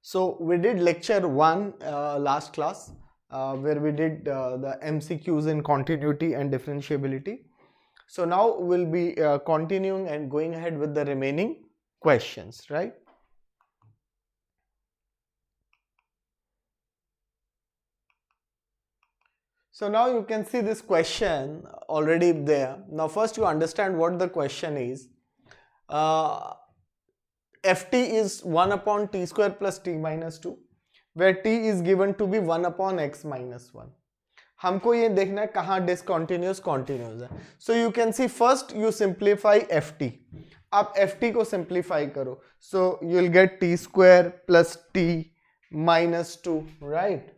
So we did lecture 1 last class where we did the MCQs in continuity and differentiability. So now we'll be continuing and going ahead with the remaining questions, right? So now you can see this question already there. Now first you understand what the question is. Ft is 1 upon t square plus t minus 2 where t is given to be 1 upon x minus 1. हमको ये देखना है कहाँ discontinuous continuous है. So you can see first you simplify F T. आप F T को simplify करो. सो you will gate T square plus T minus 2, right.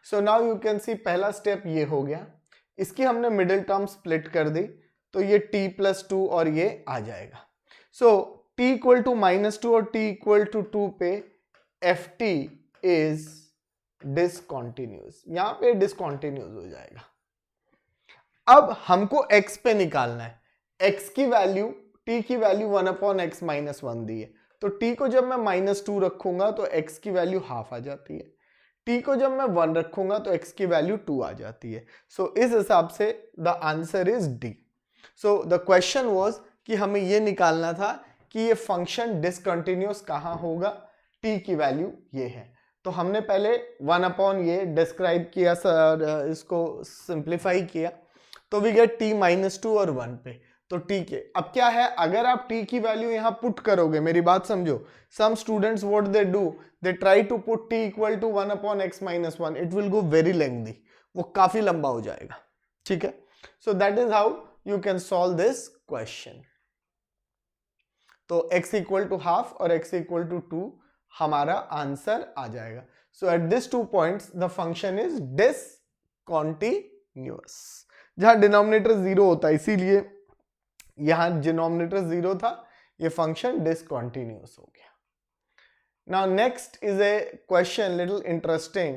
So now you can see पहला स्टेप ये हो गया. इसकी हमने मिडिल टर्म स्प्लिट कर दी तो ये t प्लस 2 और ये आ जाएगा. सो t इक्वल टू -2 और t इक्वल टू 2 पे एफ टी इज डिसकॉन्टिन्यूस. यहां पे डिसकॉन्टिन्यूस हो जाएगा. अब हमको x पे निकालना है. x की वैल्यू t की वैल्यू 1 अपॉन एक्स माइनस 1 दी है. तो t को जब मैं -2 रखूंगा तो x की वैल्यू हाफ आ जाती है. t को जब मैं 1 रखूंगा तो x की वैल्यू 2 आ जाती है. सो इस हिसाब से the answer is D. So the question was कि हमें ये निकालना था कि ये फंक्शन डिसकंटिन्यूअस कहाँ होगा. t की वैल्यू ये है. तो हमने पहले 1 अपॉन ये डिस्क्राइब किया, इसको सिंप्लीफाई किया तो वी गेट t -2 और 1 पे. तो t के अब क्या है, अगर आप t की वैल्यू यहाँ पुट करोगे, मेरी बात समझो. Some students what they do, they try to put t equal to 1 upon x minus 1. It will go very lengthy, वो काफी लंबा हो जाएगा. ठीक है. So that is how you can solve this question. तो x इक्वल टू हाफ और x equal to 2 हमारा आंसर आ जाएगा. So at this 2 points the function is discontinuous. जहां डिनोमिनेटर 0 होता है, इसीलिए यहां डिनोमिनेटर 0 था, ये फंक्शन डिसकंटिन्यूअस हो गया. Now next is a question little interesting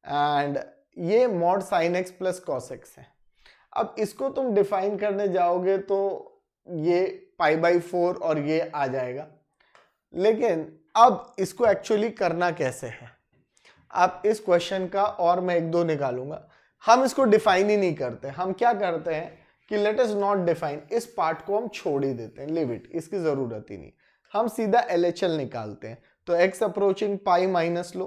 and ये mod sine x plus cos x है. अब इसको तुम डिफाइन करने जाओगे तो ये π/4 और ये आ जाएगा. लेकिन अब इसको एक्चुअली करना कैसे है, आप इस क्वेश्चन का और मैं 1-2 निकालूंगा. हम इसको डिफाइन ही नहीं करते. हम क्या करते हैं कि लेट अस नॉट डिफाइन. इस पार्ट को हम छोड़ ही देते हैं, लिव इट, इसकी जरूरत ही नहीं. हम सीधा LHL निकालते हैं. तो x approaching pi minus low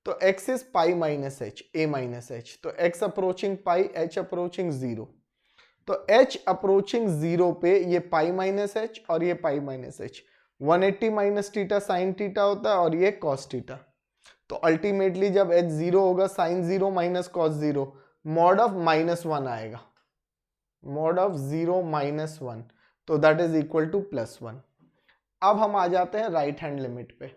तो x is pi minus H, a minus H. तो x अप्रोचिंग पाई, h अप्रोचिंग 0. तो h अप्रोचिंग 0 पे ये पाई माइनस एच और ये pi minus H. 180 minus theta sine theta होता है और ये कॉस टीटा. तो अल्टीमेटली जब h 0 होगा, sine 0 minus cos 0, mod of -1 आएगा. मॉड ऑफ 0 माइनस 1, तो दैट इज इक्वल टू +1. अब हम आ जाते हैं राइट हैंड लिमिट पे.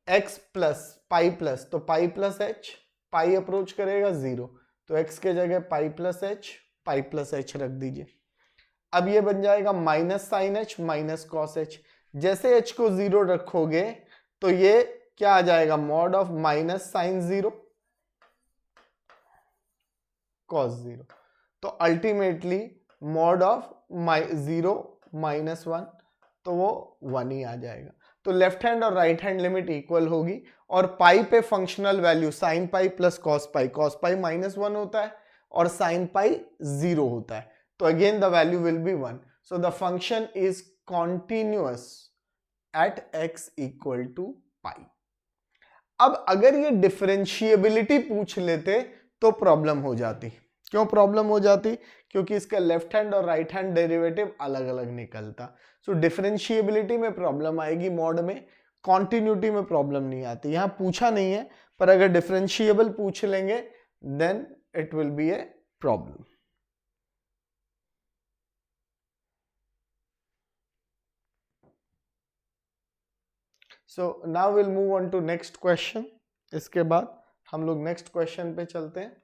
x प्लस पाई प्लस, तो पाई प्लस एच, पाई अप्रोच करेगा 0, तो x के जगह पाई प्लस एच रख दीजिए. अब ये बन जाएगा minus sine H minus cos H. जैसे h को 0 रखोगे तो ये क्या आ जाएगा, mod of minus sine 0 cos 0. तो अल्टीमेटली मॉड ऑफ 0 माइनस 1, तो वो 1 ही आ जाएगा. तो लेफ्ट हैंड और राइट हैंड लिमिट इक्वल होगी. और पाई पे functional value sine pi plus cos pi -1 होता है और साइन पाई 0 होता है. तो again the value will be 1. So the function is continuous at x equal to pi. अब अगर ये डिफरेंशिएबिलिटी पूछ लेते तो प्रॉब्लम हो जाती. क्यों प्रॉब्लम हो जाती? क्योंकि इसका लेफ्ट हैंड और राइट हैंड डेरिवेटिव अलग अलग निकलता. सो डिफरेंशिएबिलिटी में प्रॉब्लम आएगी मॉड में, कॉन्टिन्यूटी में प्रॉब्लम नहीं आती. यहां पूछा नहीं है, पर अगर डिफरेंशिएबल पूछ लेंगे then it will be a problem. So now will move on to next question. इसके बाद हम लोग नेक्स्ट क्वेश्चन पे चलते हैं.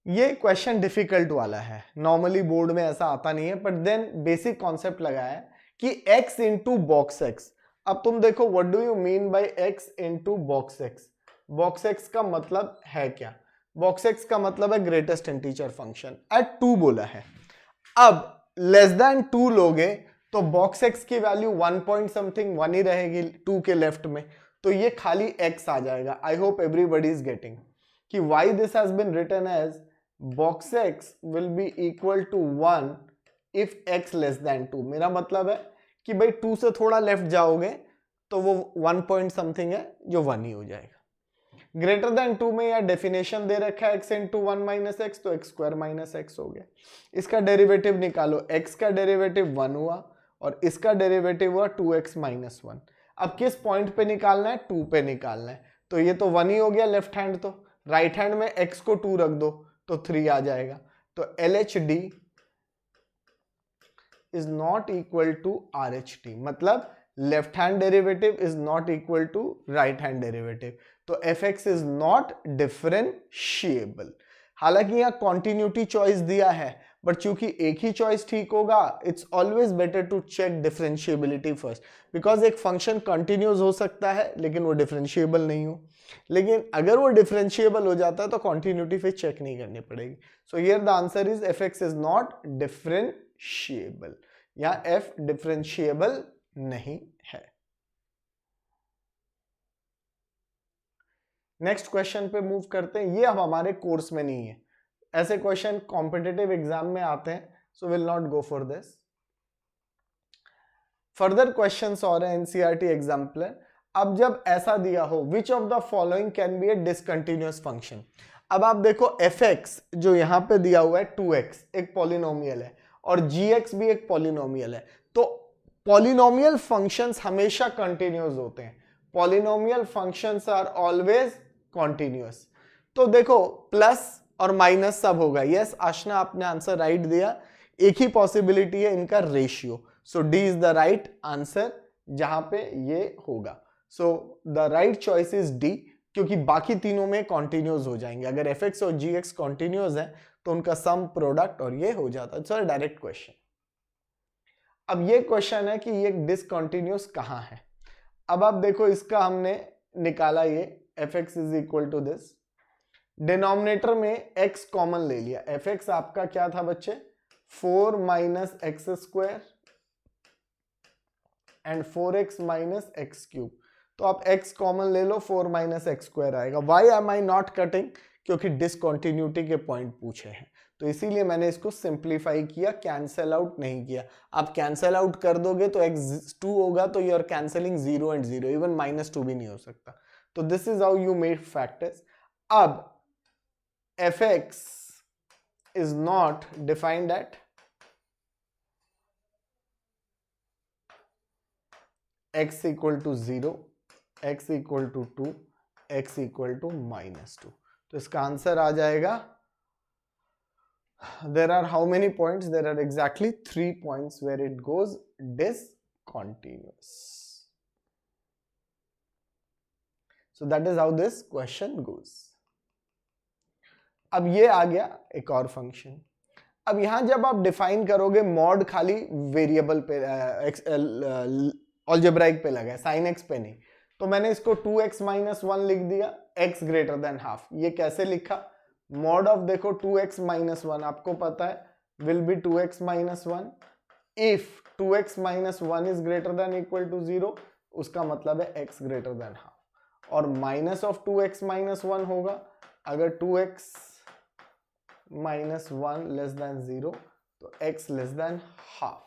ये क्वेश्चन डिफिकल्ट वाला है, नॉर्मली बोर्ड में ऐसा आता नहीं है, बट देन बेसिक कॉन्सेप्ट लगाया है कि x इंटू बॉक्स एक्स. अब तुम देखो what do you mean by x into box x. Box x का मतलब है क्या? बॉक्स एक्स का मतलब है ग्रेटेस्ट इंटीजर फंक्शन एट 2 बोला है. अब लेस देन 2 लोगे तो बॉक्स एक्स की वैल्यू 1 पॉइंट समथिंग 1 ही रहेगी 2 के लेफ्ट में, तो ये खाली x आ जाएगा. I hope everybody is getting कि why this has been written as box x will be equal to 1 if x less than 2. मेरा मतलब है कि भाई 2 से थोड़ा लेफ्ट जाओगे तो वो 1 पॉइंट समथिंग है जो 1 ही हो जाएगा. ग्रेटर देन 2 में यह डेफिनेशन दे रखा है x इंटू 1 माइनस एक्स, तो एक्स स्क्वायर माइनस एक्स हो गया. इसका डेरिवेटिव निकालो, x का डेरिवेटिव 1 हुआ और इसका डेरिवेटिव हुआ 2x माइनस 1. अब किस पॉइंट पे निकालना है? 2 पे निकालना है. तो ये तो 1 ही हो गया लेफ्ट हैंड, तो राइट हैंड में x को 2 रख दो तो 3 आ जाएगा. तो LHD is not equal to RHD, मतलब left hand derivative is not equal to right hand derivative. तो fx इज नॉट डिफरेंशिएबल. हालांकि यहां कॉन्टिन्यूटी चॉइस दिया है, बट चूंकि एक ही चॉइस ठीक होगा, it's always better to check differentiability first, because एक फंक्शन कंटिन्यूस हो सकता है लेकिन वो डिफरेंशिएबल नहीं हो. लेकिन अगर वो डिफरेंशिएबल हो जाता है तो कॉन्टिन्यूटी फिर चेक नहीं करनी पड़ेगी. So here the answer is fx is not differentiable. यहां f डिफरेंशिएबल नहीं है. नेक्स्ट क्वेश्चन पे मूव करते हैं. ये अब हमारे कोर्स में नहीं है, ऐसे क्वेश्चन कॉम्पिटिटिव एग्जाम में आते हैं, so will not go for this. Further questions और हैं एनसीईआरटी एग्जाम्पलर. अब जब ऐसा दिया हो which of the following can be A discontinuous function. अब आप देखो fx जो यहां पे दिया हुआ है 2x एक पॉलिनोमियल है और gx भी एक पॉलिनोमियल है. तो पॉलिनोमियल फंक्शंस हमेशा कंटिन्यूअस होते हैं. Polynomial functions are always continuous. तो देखो प्लस और माइनस सब होगा. यस आशना, आपने आंसर राइट दिया. एक ही पॉसिबिलिटी है इनका ratio. So D is the right answer जहां पे ये होगा. So the right choice is D, क्योंकि बाकी तीनों में कॉन्टिन्यूअस हो जाएंगे. अगर fx और gx कॉन्टिन्यूअस है तो उनका सम प्रोडक्ट और ये हो जाता है. Sir direct question. अब ये क्वेश्चन है कि ये डिसकंटिन्यूअस कहां है. अब आप देखो इसका हमने निकाला, ये fx is equal to this. Denominator में x कॉमन ले लिया. fx आपका क्या था बच्चे? 4 minus x square and 4x minus x cube. तो आप x कॉमन ले लो, 4 माइनस एक्स स्क्वायर आएगा. Why am I not cutting? क्योंकि डिसकंटिन्यूटी के पॉइंट पूछे हैं, तो इसीलिए मैंने इसको सिंप्लीफाई किया, कैंसल आउट नहीं किया. आप कैंसल आउट कर दोगे तो x2 होगा, तो you are cancelling 0 and 0, even -2 भी नहीं हो सकता. तो this is how you made factors. अब fx is not defined at x equal to 0, x equal to 2, x equal to -2. तो इसका आंसर आ जाएगा, there are how many points? There are exactly 3 points where it goes discontinuous. So that is how this question goes. अब ये आ गया एक और function. अब यहां जब आप डिफाइन करोगे, मॉड खाली वेरिएबल पे अलजेब्राइक पे लगा है, साइन एक्स पे नहीं. तो मैंने इसको 2x माइनस 1 लिख दिया, x ग्रेटर देन हाफ. ये कैसे लिखा? मॉड ऑफ देखो 2x माइनस 1 आपको पता है will be 2x minus 1 if 2x minus 1 is greater than equal to 0. उसका मतलब है x ग्रेटर देन हाफ. और माइनस ऑफ 2x माइनस 1 होगा अगर 2x माइनस 1 लेस देन 0, तो x लेस देन हाफ.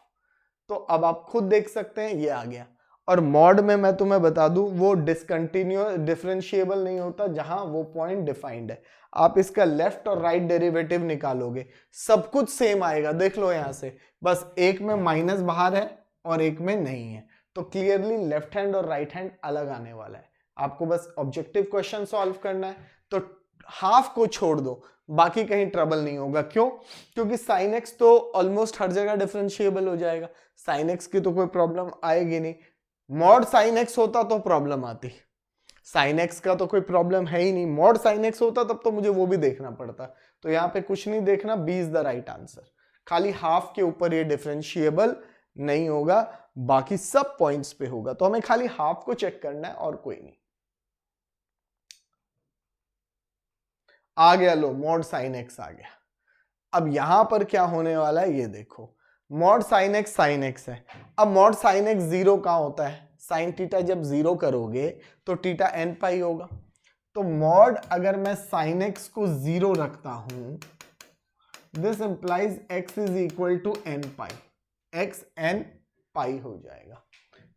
तो अब आप खुद देख सकते हैं ये आ गया. और मॉड में मैं तुम्हें बता दूं वो डिसकंटिन्यूअस डिफरेंशिएबल नहीं होता जहां वो पॉइंट डिफाइंड है. आप इसका लेफ्ट और राइट डेरिवेटिव निकालोगे, सब कुछ सेम आएगा. देख लो यहां से, बस एक में माइनस बाहर है और एक में नहीं है. तो क्लियरली लेफ्ट हैंड और राइट हैंड अलग आने वाला है. आपको बस ऑब्जेक्टिव क्वेश्चन सॉल्व करना है. तो हाफ को छोड़ दो, बाकी कहीं ट्रबल नहीं होगा. क्यों? क्योंकि साइन एक्स तो ऑलमोस्ट हर जगह डिफरेंशिएबल हो जाएगा. साइन एक्स की तो कोई प्रॉब्लम आएगी नहीं. मॉड साइन एक्स होता तो प्रॉब्लम आती. साइन एक्स का तो कोई प्रॉब्लम है ही नहीं. मॉड साइन एक्स होता तब तो मुझे वो भी देखना पड़ता. तो यहाँ पे कुछ नहीं देखना, B is the right answer. खाली हाफ के ऊपर ये डिफरेंशिएबल नहीं होगा, बाकी सब पॉइंट्स पे होगा. तो हमें खाली हाफ को चेक करना है और कोई नहीं. आ गया, लो मॉड साइन एक्स आ गया. अब यहां पर क्या होने वाला है ये देखो. मॉड साइन एक्स है। अब मॉड साइन एक्स 0 कहाँ होता है? साइन थीटा जब 0 करोगे तो थीटा n पाई होगा। तो मॉड अगर मैं साइन एक्स को 0 रखता हूं, this implies x is equal to n pi, x n pi हो जाएगा,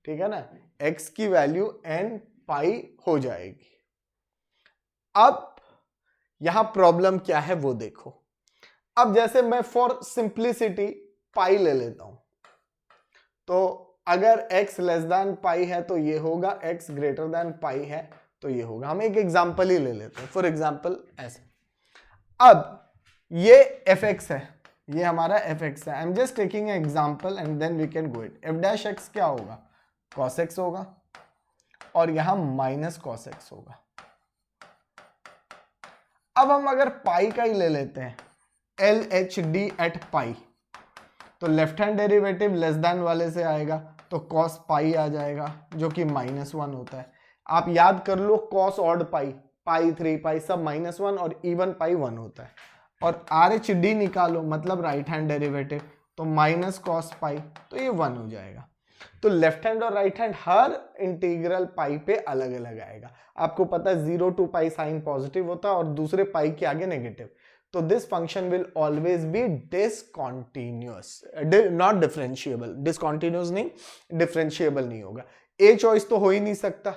ठीक है ना, x की वैल्यू n पाई हो जाएगी। अब यहां प्रॉब्लम क्या है वो देखो। अब जैसे मैं फॉर सिंप्लिसिटी पाई ले लेता हूं, तो अगर x लेस देन पाई है तो ये होगा, x ग्रेटर देन पाई है तो ये होगा। हम एक एग्जांपल ही ले लेते हैं, फॉर एग्जांपल ऐसे। अब ये fx है, ये हमारा fx है। I am just taking example and then we can go it. f dash x क्या होगा? cos x होगा, और यहां माइनस cos x होगा। अब हम अगर पाई का ही ले लेते हैं, L H D at pi, तो left hand derivative less than वाले से आएगा तो cos पाई आ जाएगा जो कि -1 होता है। आप याद कर लो cos ऑड पाई, पाई 3 पाई सब -1 और इवन पाई 1 होता है। और आर एच डी निकालो मतलब राइट हैंड डेरिवेटिव, तो माइनस cos पाई, तो ये 1 हो जाएगा। तो लेफ्ट हैंड और राइट हैंड हर इंटीग्रल पाई पे अलग अलग आएगा। आपको पता है 0 to पाई साइन पॉजिटिव होता है और दूसरे पाई के आगे नेगेटिव। तो this function will always be discontinuous, not differentiable. Discontinuous नहीं, डिफरेंशिएबल नहीं होगा। ए चॉइस तो हो ही नहीं सकता,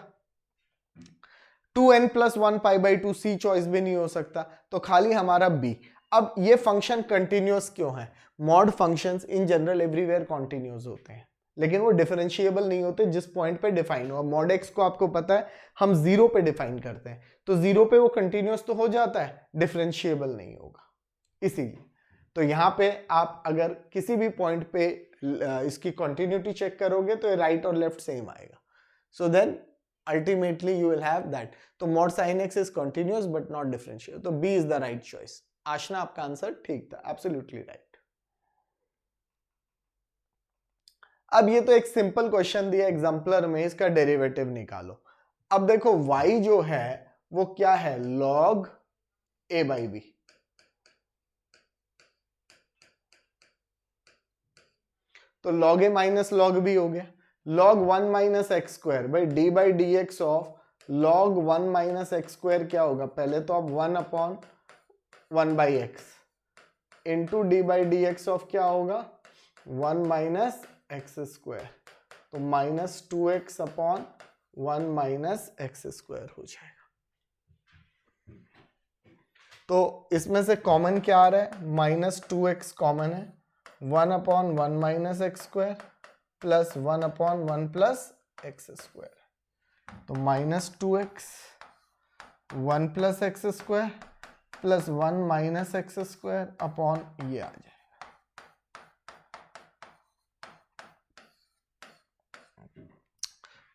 2n + 1 π/2 सी चॉइस भी नहीं हो सकता, तो खाली हमारा बी। अब ये फंक्शन कंटिन्यूअस क्यों है? Mod functions in general everywhere continuous होते हैं, लेकिन वो डिफरेंशिएबल नहीं होते जिस पॉइंट पे डिफाइन हो। मॉड एक्स को आपको पता है हम 0 पे डिफाइन करते हैं, तो 0 पे वो कंटिन्यूअस तो हो जाता है, डिफरेंशिएबल नहीं होगा इसीलिए। तो यहाँ पे आप अगर किसी भी पॉइंट पे इसकी कंटिन्यूटी चेक करोगे तो ये राइट और लेफ्ट सेम आएगा। So then ultimately you will have that. तो mod sin x is continuous but not differentiable, तो B is the right choice। आशना आपका आंसर ठीक था, absolutely right। अब ये तो एक सिंपल क्वेश्चन दिया एग्जाम्पलर में, इसका डेरिवेटिव निकालो। अब देखो y जो है वो क्या है? log a/b। तो log a minus log b हो गया। log 1 माइनस एक्स स्क्वायर भाई D by D x of log 1 minus x square क्या होगा? पहले तो आप 1/1 by x into D by D x of क्या होगा? 1 माइनस एक्स स्क्वायर, तो -2x/1 माइनस एक्स स्क्वायर हो जाएगा। तो इसमें से कॉमन क्या आ रहा है? -2x कॉमन है, 1/1 minus x square plus 1/1 plus x square, तो -2x 1 plus x square plus 1 minus x square upon ये आ जाएगा।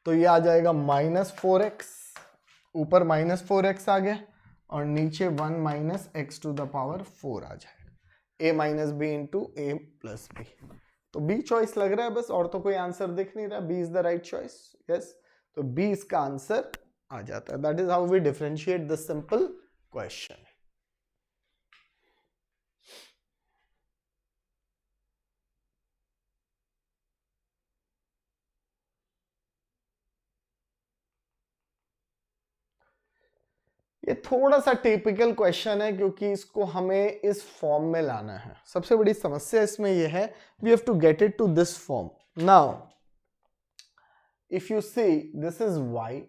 तो ये आ जाएगा -4x, ऊपर -4x आ गया और नीचे 1 minus x to the power 4 आ जाएगा। a minus B into A plus B, तो बी चॉइस लग रहा है बस, और तो कोई आंसर दिख नहीं रहा। B is the right choice, yes. तो बी इसका आंसर आ जाता है। That is how we differentiate the simple question. ये थोड़ा सा टिपिकल क्वेश्चन है क्योंकि इसको हमें इस फॉर्म में लाना है। सबसे बड़ी समस्या इसमें यह है, we have to get it to this form. Now if you see this is y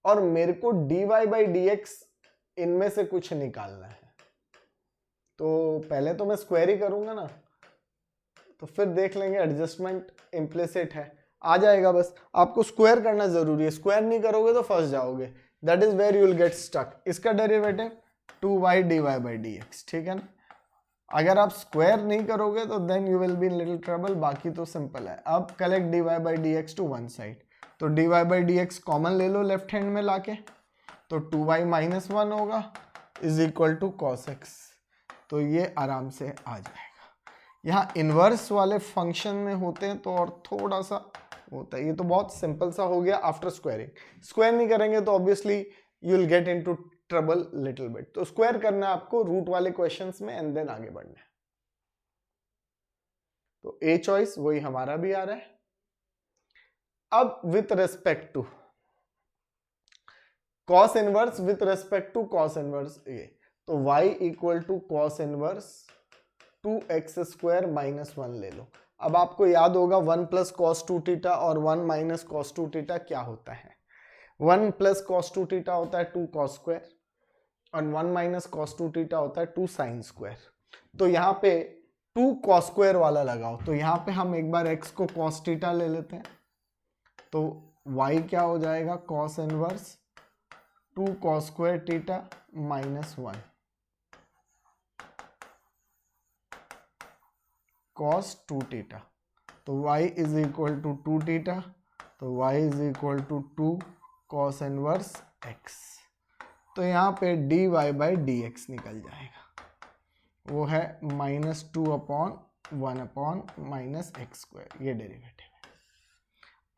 और मेरे को dy/dx इनमें से कुछ निकालना है, तो पहले तो मैं स्क्वायर ही करूंगा ना, तो फिर देख लेंगे, एडजस्टमेंट इम्प्लिसिट है, आ जाएगा। बस आपको स्क्वायर करना जरूरी है, स्क्वायर नहीं करोगे तो फंस जाओगे। That is where you will get stuck. इसका डेरिवेटिव 2y dy/dx, ठीक है ना। अगर आप स्क्वायर नहीं करोगे तो then you will be in little trouble, बाकी तो सिंपल है। अब collect dy/dx to one side, तो dy/dx कॉमन ले लो लेफ्ट हैंड में लाके, तो 2y माइनस 1 होगा is equal to cos x, तो ये आराम से आ जाएगा। यहाँ इनवर्स वाले फंक्शन में होते हैं तो और थोड़ा सा होता है, ये तो बहुत सिंपल सा हो गया आफ्टर स्क्वायरिंग। स्क्वायर नहीं करेंगे तो obviously you will get into trouble little bit, तो स्क्वायर करना है आपको रूट वाले क्वेश्चंस में एंड देन आगे बढ़ना है। तो ए चॉइस वही हमारा भी आ रहा है। अब with respect to cos inverse, with respect to cos inverse A, तो y equal to cos inverse 2x² minus 1 ले लो। अब आपको याद होगा 1 प्लस कॉस 2 थीटा और 1 माइनस कॉस 2 थीटा क्या होता है। 1 प्लस कॉस 2 थीटा होता है 2 कॉस स्क्वायर और 1 माइनस कॉस 2 थीटा होता है 2 साइन स्क्वायर। तो यहाँ पे 2 कॉस स्क्वायर वाला लगाओ, तो यहाँ पे हम एक बार x को कॉस थीटा ले लेते हैं, तो y क्या हो जाएगा cos inverse 2 cos square theta minus 1 cos 2 theta, तो y is equal to 2 theta, तो y is equal to 2 cos inverse x। तो यहाँ पे dy बाई डी एक्स निकल जाएगा, वो है -2/1/-x², ये डेरिवेटिव है।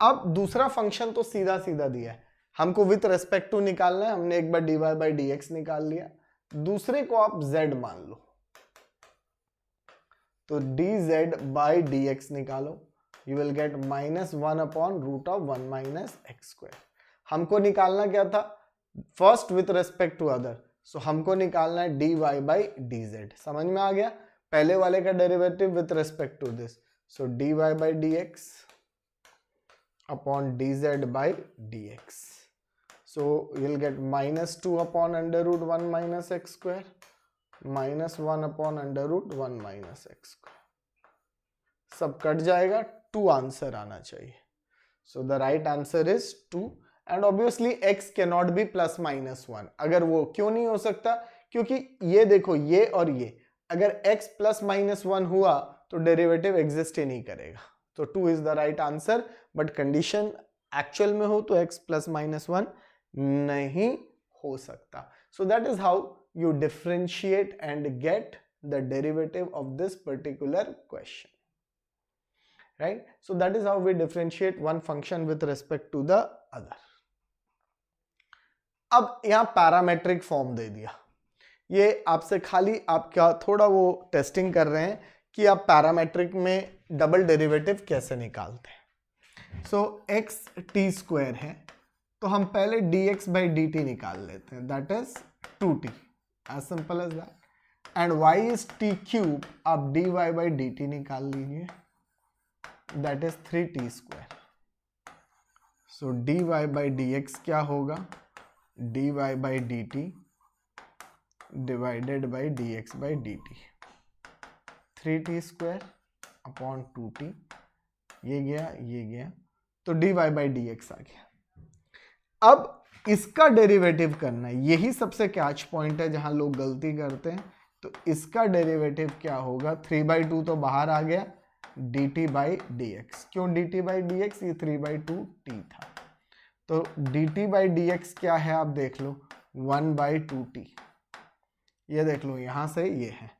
अब दूसरा फंक्शन तो सीधा सीधा दिया है, हमको विथ रेस्पेक्ट टू निकालना है, हमने एक बार dy बाई डी एक्स निकाल लिया, दूसरे को आप z मान लो, तो dz बाई डी एक्स निकालो, यू विल गेट -1/√(1 - x²। हमको निकालना क्या था, first with respect to other, so हमको निकालना है dy बाई dz। समझ में आ गया, पहले वाले का derivative with respect to this, so dy by D X upon dz by dx, so you will get -2/√(1 - x², -1/√(1 - x²। सब कट जाएगा, 2 आंसर आना चाहिए, so the right answer is 2 and obviously x cannot be +-1। अगर वो क्यों नहीं हो सकता, क्योंकि ये देखो ये और ये, अगर x +-1 हुआ तो डेरिवेटिव एग्जिस्ट ही नहीं करेगा, तो 2 is the right answer. But condition actual में हो तो x +-1 नहीं हो सकता। सो that is how you differentiate and get the derivative of this particular question, right? So that is how we differentiate one function with respect to the other. अब यहां parametric form दे दिया, ये आपसे खाली आपका थोड़ा वो टेस्टिंग कर रहे हैं कि आप पैरामेट्रिक में डबल डेरिवेटिव कैसे निकालते हैं। सो x t² है, तो हम पहले dx बाई dt निकाल लेते हैं, that is 2t, as simple as that, and y is t³, आप dy by dt निकाल लीजिए, that is 3t²। so dy by dx क्या होगा, dy by dt divided by dx by dt, 3t² upon 2t, ये गया, तो dy by dx आ गया। अब इसका डेरिवेटिव करना है, यही सबसे कैच पॉइंट है जहां लोग गलती करते हैं। तो इसका डेरिवेटिव क्या होगा, 3/2 तो बाहर आ गया, dt बाई डी एक्स। क्यों dt बाई डी एक्स, ये 3/2t था, तो dt बाई डी एक्स क्या है आप देख लो, 1/2t, ये देख लो यहां से ये है,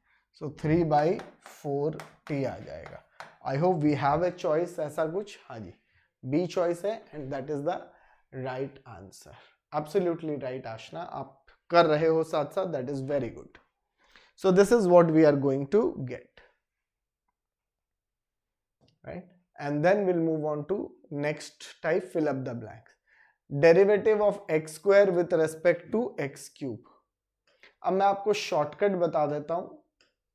सो 3/4t आ जाएगा। I hope we have a choice, ऐसा कुछ, हाँ जी बी चॉइस है and that is the right answer. Absolutely right Aashna, आप कर रहे हो साथ साथ, that is very good. So this is what we are going to get, right, and then will move on to next type, fill up the blanks. Derivative of x² with respect to x³। अब मैं आपको shortcut बता देता हूं,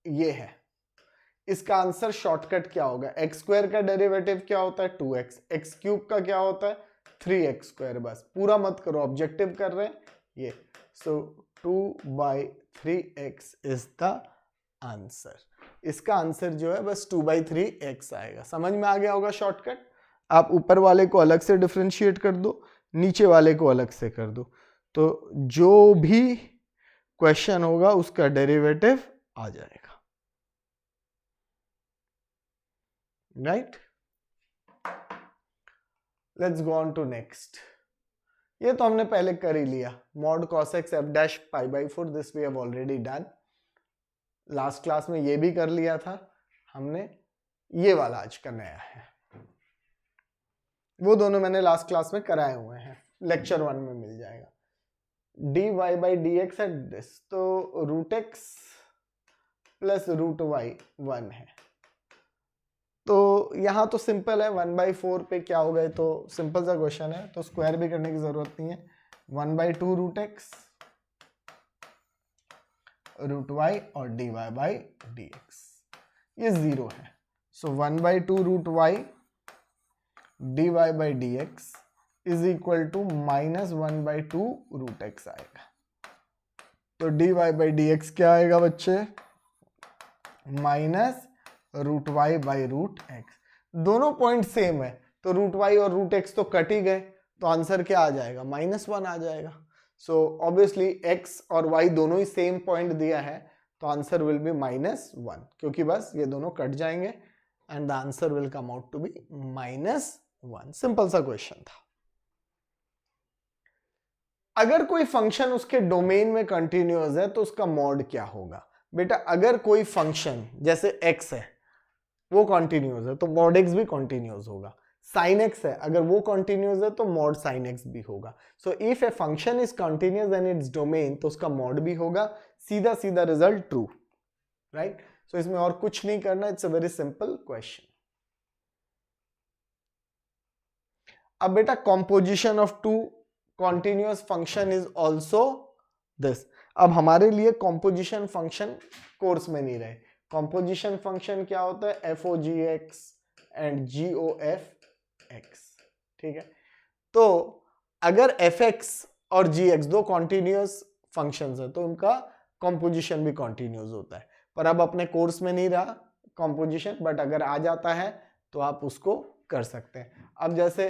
ये है इसका answer. Shortcut क्या होगा, x² का डेरिवेटिव क्या होता है 2x, x³ का क्या होता है 3x², बस पूरा मत करो, ऑब्जेक्टिव कर रहे हैं ये, सो 2/3x इज द आंसर। इसका आंसर जो है बस 2/3x आएगा। समझ में आ गया होगा शॉर्टकट। आप ऊपर वाले को अलग से डिफरेंशिएट कर दो, नीचे वाले को अलग से कर दो, तो जो भी क्वेश्चन होगा उसका डेरिवेटिव आ जाएगा, right. Let's go on to next. ये तो हमने पहले कर ही लिया, mod cos x f' π/4, this we have already done. Last class में ये भी कर लिया था हमने, ये वाला आज का नया है, वो दोनों मैंने लास्ट क्लास में कराए हुए हैं, लेक्चर 1 में मिल जाएगा। dy by D x at this, तो √x प्लस √y 1 है, तो यहाँ तो सिंपल है, 1/4 पे क्या होगा, तो सिंपल सा क्वेश्चन है, तो स्क्वायर भी करने की जरूरत नहीं है। 1/2 रूट एक्स रूट वाई और dy बाई डी एक्स, ये 0 है। So 1/2 root y dy by D X is equal to -1/2 root x आएगा। तो dy बाई डी एक्स क्या आएगा बच्चे, minus root y by root x. दोनों पॉइंट सेम है, तो रूट वाई और रूट एक्स तो कट ही गए, तो आंसर क्या आ जाएगा, -1 आ जाएगा। सो ऑब्वियसली x और y दोनों ही सेम पॉइंट दिया है, तो आंसर विल बी -1, क्योंकि बस ये दोनों कट जाएंगे and the answer will come out to be -1। Simple सा क्वेश्चन था। अगर कोई फंक्शन उसके डोमेन में कंटिन्यूअस है तो उसका मॉड क्या होगा। बेटा अगर कोई फंक्शन जैसे x है वो कॉन्टिन्यूस है तो मॉड x भी कॉन्टिन्यूस होगा। साइन x है, अगर वो कॉन्टिन्यूस है तो मॉड साइन x भी होगा। So if a function is continuous in its domain तो उसका मॉड भी होगा। सीधा सीधा रिजल्ट ट्रू, राइट। सो इसमें और कुछ नहीं करना, it's a very simple question. अब बेटा composition of two continuous function is also this. अब हमारे लिए कॉम्पोजिशन फंक्शन कोर्स में नहीं रहे। कॉम्पोजिशन फंक्शन क्या होता है, F O ji X and G O F X, ठीक है। तो अगर एफ एक्स और जी एक्स दो कॉन्टिन्यूस फंक्शंस है तो उनका कॉम्पोजिशन भी कॉन्टिन्यूस होता है, पर अब अपने कोर्स में नहीं रहा कॉम्पोजिशन, बट अगर आ जाता है तो आप उसको कर सकते हैं। अब जैसे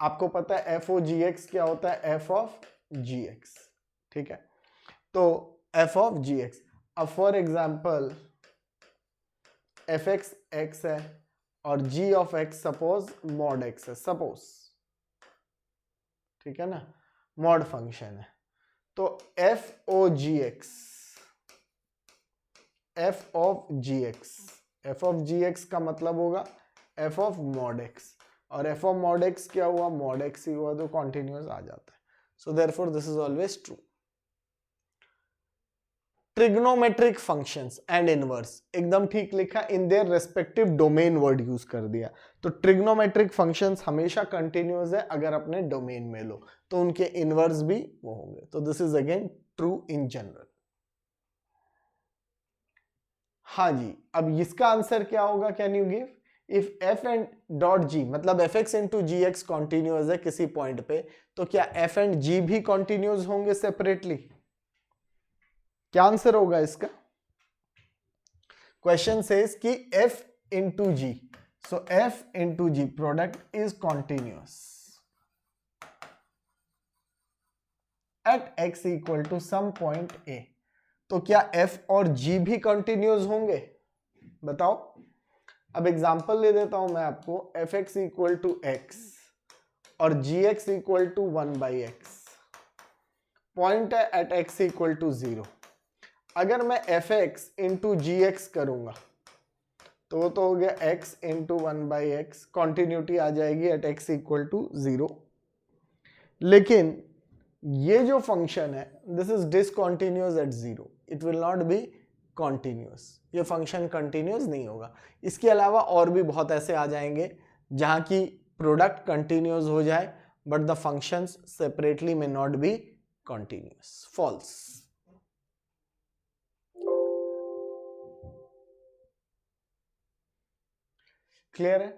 आपको पता है एफ ओ जी एक्स क्या होता है, एफ ऑफ जी एक्स, ठीक है। तो एफ ऑफ जी एक्स, अब for example f x x है और g of x suppose mod x है, सपोज, ठीक है ना, मॉड फंक्शन है। तो f O ji x, f of g x, f of g x का मतलब होगा एफ ऑफ मॉड एक्स, और एफ ऑफ मॉड एक्स क्या हुआ, मॉड एक्स ही हुआ, तो कॉन्टिन्यूस आ जाता है। So therefore this is always true. Trigonometric functions and inverse, एकदम ठीक लिखा, in their respective domain word use कर दिया। तो ट्रिग्नोमेट्रिक फंक्शंस हमेशा कंटिन्यूअस है अगर अपने डोमेन में लो, तो उनके इनवर्स भी वो होंगे। तो this is again true in general. हाँ जी, अब इसका आंसर क्या होगा, can you give. If F and dot G, मतलब F x into g x continuous है किसी पॉइंट पे, तो क्या एफ एंड जी भी कॉन्टिन्यूअस होंगे सेपरेटली। क्या आंसर होगा इसका। क्वेश्चन सेज कि f into g, so f into g product is continuous at x equal to some point a। तो क्या f और g भी कॉन्टिन्यूअस होंगे, बताओ। अब एग्जांपल ले देता हूं मैं आपको, f x equal to x और जी x equal to 1/x, point है एट x इक्वल टू 0। अगर मैं f x into g x करूंगा तो वो तो हो गया x इंटू 1/x, कॉन्टिन्यूटी आ जाएगी एट x इक्वल टू 0। लेकिन ये जो फंक्शन है this is discontinuous at 0, it will not be continuous, ये फंक्शन कंटिन्यूअस नहीं होगा। इसके अलावा और भी बहुत ऐसे आ जाएंगे जहां की प्रोडक्ट कंटिन्यूअस हो जाए but the functions separately may not be continuous, false. Clear है।